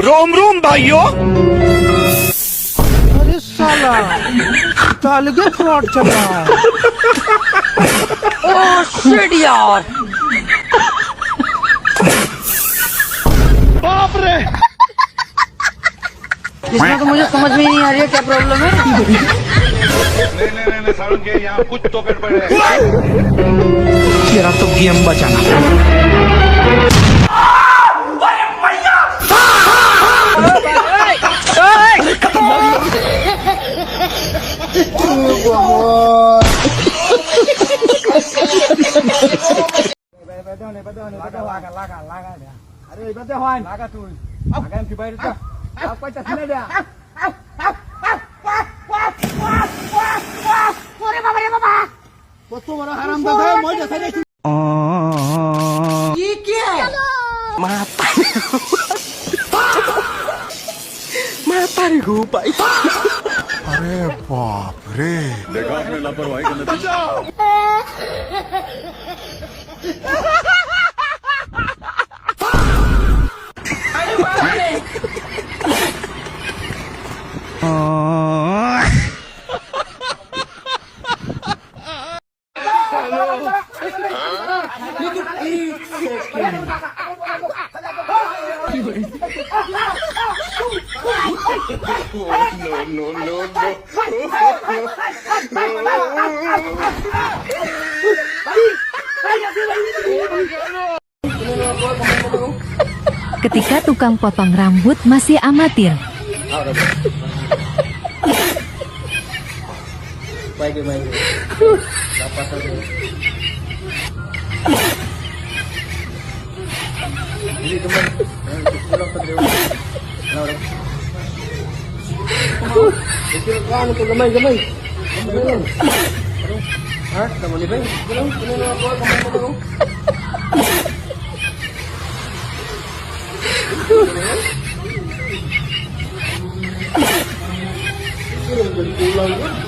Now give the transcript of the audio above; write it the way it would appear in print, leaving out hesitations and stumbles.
रोम रोम भाइयों। अरे साला अलगे फ्रॉड चल रहा है। ओह शिट यार। बाप रे। इसमें तो मुझे समझ में ही नहीं आ रही है क्या प्रॉब्लम है। नहीं सारुण के यहाँ कुछ तो गड़बड़ है। तेरा तो गेम बचाना। अरे ibadah Wan, laga tuh. Laga yang dibayar itu. Apa cacingnya dia? अरे बाबा रे बाबा। Foto orang haram dah saya mau jasa dia. ये क्या है? Mata. Mata रे गोपाई। अरे बाप रे। देखा आपने लापरवाही का नतीजा। Ketika tukang potong rambut masih amatir. Pulang